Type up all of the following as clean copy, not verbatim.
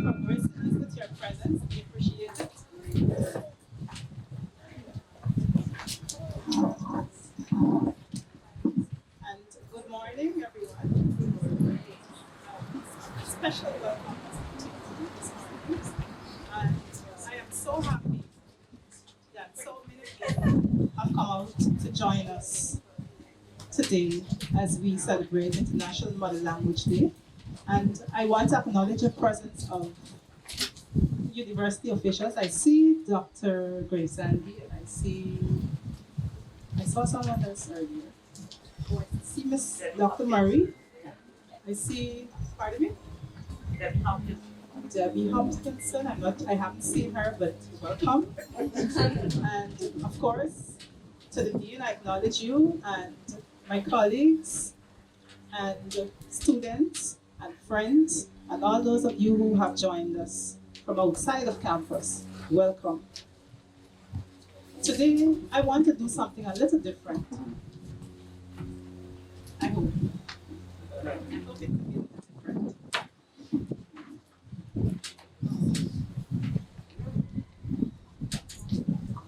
for gracing us with your presence. We appreciate it. And good morning, everyone. Special welcome to you this morning. And I am so happy that so many people have come out to join us today as we celebrate International Mother Language Day. And I want to acknowledge the presence of university officials. I see Dr. Grace Andy, and I saw someone else earlier. I see Miss Dr. Murray. I see, pardon me? Debbie Hopkinson. I haven't seen her, but welcome. And of course, to the Dean, I acknowledge you and my colleagues and students and friends and all those of you who have joined us from outside of campus. Welcome. Today, I want to do something a little different. I hope. I hope it will be a little different.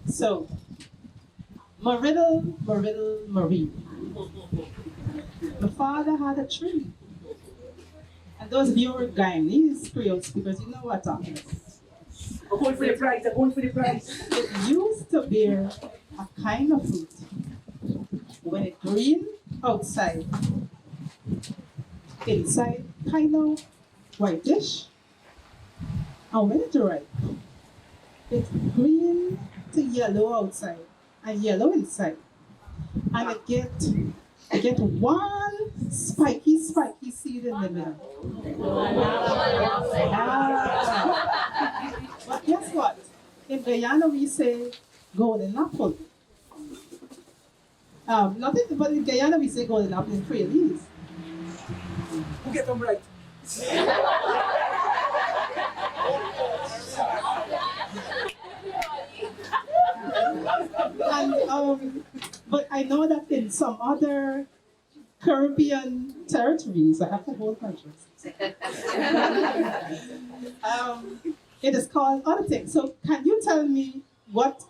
So, Mariddle, Marie. My father had a tree. And those of you who are Guyanese Creole speakers, you know what I'm talking about. I'm going for the prize, I'm going for the prize. It used to bear a kind of fruit. When it green outside, inside kind of whitish. And when it's ripe, it's green to yellow outside and yellow inside. And it get one spiky seed in the middle. But guess what? In Guyana we say golden apple. Nothing, but in Guyana we say golden apple in Creolese. Who get them right? And but I know that in some other Caribbean territories, I have to hold countries. It is called other things. So can you tell me what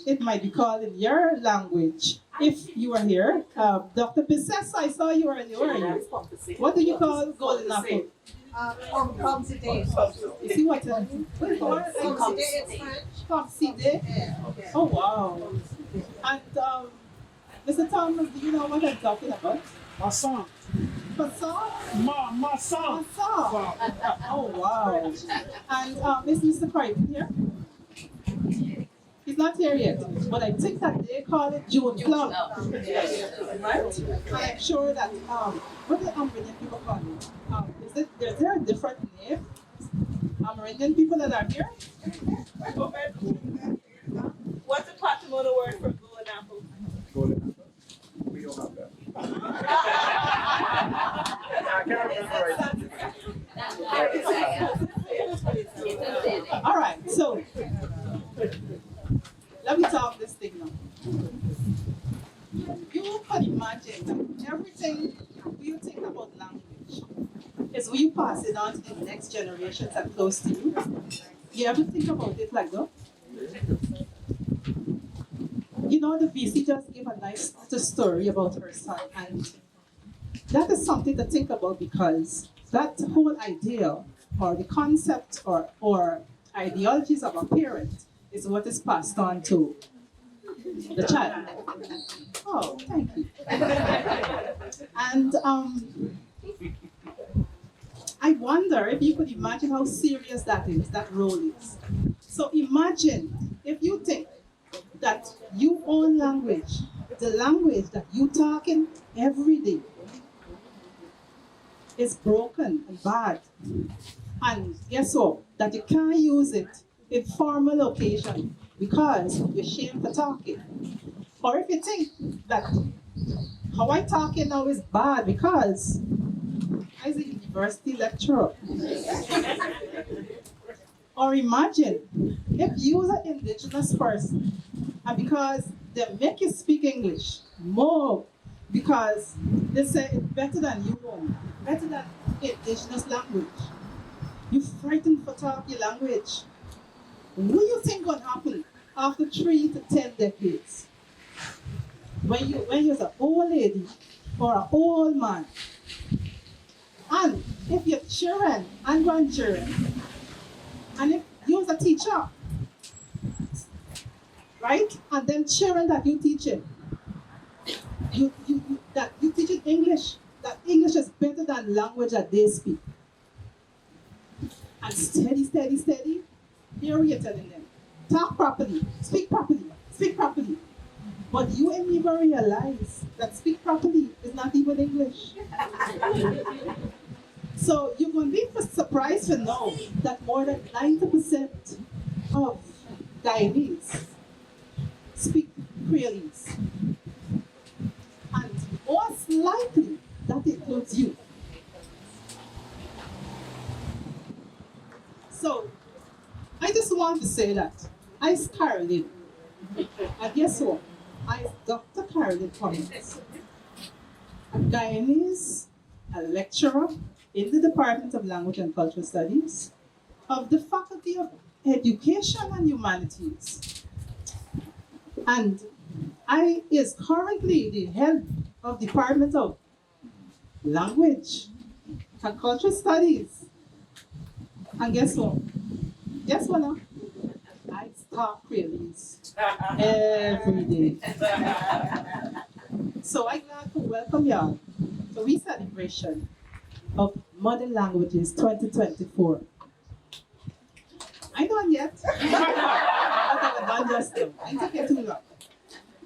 it might be called in your language if you were here? Dr. Bissess, I saw you earlier. Where are you? What do you call golden apple? You see what? What is it? Pomsidé. Oh wow! And Mr. Thomas, do you know what I'm talking about? Maçon. Croissant? Maçon. Croissant. Oh wow! And is Mr. Crichton here? He's not here yet, but I think that they call it June plum. Right? I'm sure that what do Amerindian people call it? Is there a different name? Amerindian people that are here? What's the Patomono word for golden apple? Golden apple. We don't have that. I can't remember. All right, so let me talk this thing now. You can imagine that everything you think about language is when you pass it on to the next generations that close to you. You ever think about it like that? You know, the VC just gave a nice little story about her son, and that is something to think about because that whole idea or the concept or ideologies of a parent is what is passed on to the child. Oh, thank you. And I wonder if you could imagine how serious that is, that role is. So imagine if you think that your own language, the language that you talking every day, is broken and bad. And guess what? That you can't use it in formal occasion because you're ashamed for talking. Or if you think that how I talking now is bad because I was a university lecturer. Or imagine if you was an indigenous person and because they make you speak English more because they say it's better than you know, better than indigenous language. You frightened for talk your language. What do you think gonna happen after 3 to 10 decades? When you're an old lady or an old man, and if your children and grandchildren, and if you're a teacher, right? And then children that you teaching, that you teaching English, that English is better than language that they speak. And steady, here we are telling them, talk properly, speak properly, speak properly. But you and me will realize that speak properly is not even English. So you're going to be surprised to know that more than 90% of Guyanese speak Creolese. And most likely, that includes you. So, I just want to say that I'm Carolyn. And guess what? I'm Dr. Carolyn Cummings, a Guyanese, a lecturer in the Department of Language and Cultural Studies of the Faculty of Education and Humanities. And I is currently the head of Department of Language and Cultural Studies. And guess what? Guess what now? I talk Creolese every day. So I'm glad to welcome y'all to we celebration of Modern Languages 2024. I done yet. But I'm done just now. I take it too long.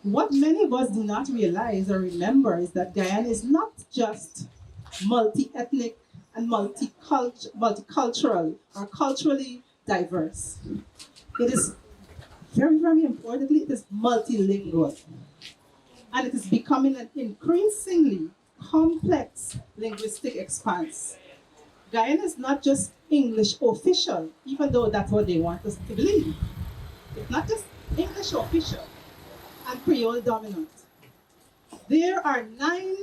What many of us do not realize or remember is that Guyana is not just multi-ethnic and multicultural or culturally diverse. It is very, very importantly, it is multilingual. And it is becoming an increasingly complex linguistic expanse. Guyana is not just English official, even though that's what they want us to believe. It's not just English official and Creole dominant. There are 9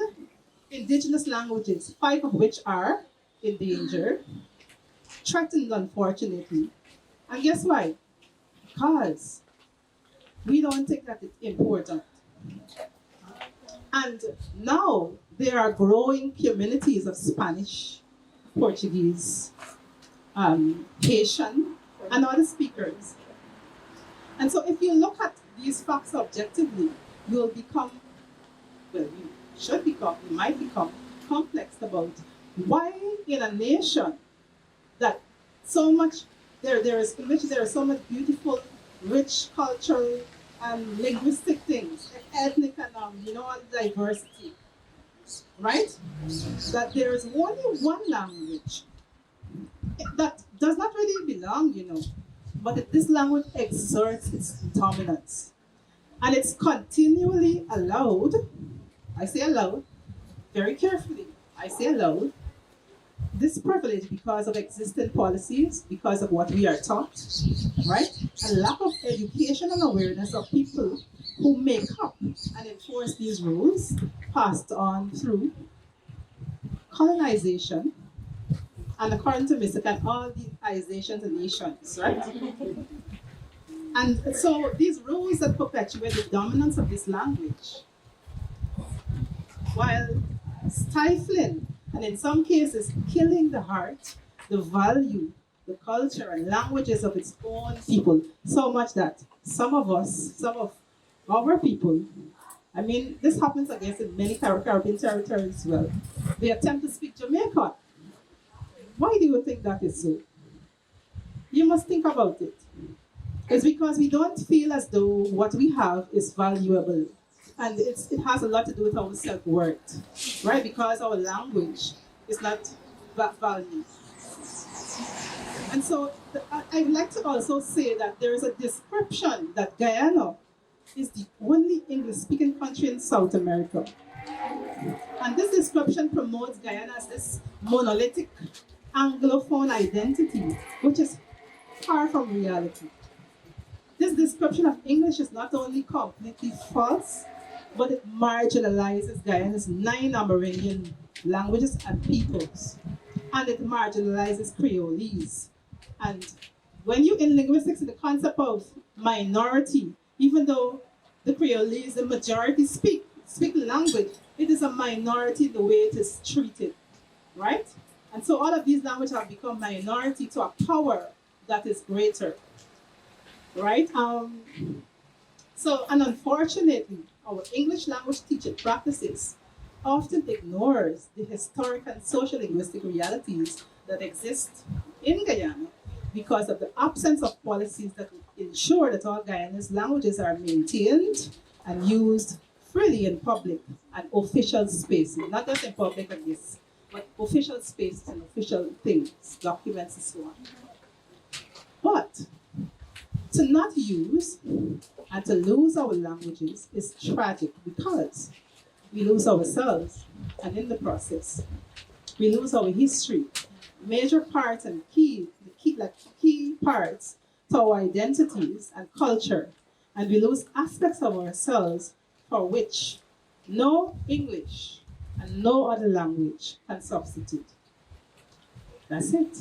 indigenous languages, 5 of which are endangered, threatened unfortunately. And guess why? Because we don't think that it's important. And now there are growing communities of Spanish, Portuguese, Haitian, and other speakers. And so if you look at these facts objectively, you'll become, well, you should become, you might become complex about why in a nation that so much, in which there are so much beautiful, rich cultural and linguistic things, ethnic and all diversity, right? That there is only one language that does not really belong, but this language exerts its dominance. And it's continually allowed, I say allowed, very carefully, I say allowed, this privilege because of existing policies, because of what we are taught, right? A lack of education and awareness of people who make up and enforce these rules passed on through colonization and according to Mr. and all the organizations and nations, right? And so these rules that perpetuate the dominance of this language, while stifling and in some cases killing the heart, the value, the culture and languages of its own people, so much that some of our people, I mean, this happens, I guess, in many Caribbean territories as well. They attempt to speak Jamaican. Why do you think that is so? You must think about it. It's because we don't feel as though what we have is valuable. And it has a lot to do with our self-worth, right? Because our language is not valued. And so I'd like to also say that there is a description that Guyana is the only English-speaking country in South America. And this description promotes Guyana as this monolithic Anglophone identity, which is far from reality. This description of English is not only completely false, but it marginalizes Guyana's 9 Amerindian languages and peoples. and it marginalizes Creolese. And when you in linguistics, the concept of minority, even though the Creolese, the majority speak the language, it is a minority the way it is treated, right? And so all of these languages have become minority to a power that is greater, right? And unfortunately, our English language teaching practices often ignores the historic and social linguistic realities that exist in Guyana because of the absence of policies that ensure that all Guyana's languages are maintained and used freely in public and official spaces, not just in public like this, but official spaces and official things, documents and so on. But to not use and to lose our languages is tragic because we lose ourselves, and in the process, we lose our history, major parts and key parts to our identities and culture, and we lose aspects of ourselves for which no English and no other language can substitute. That's it.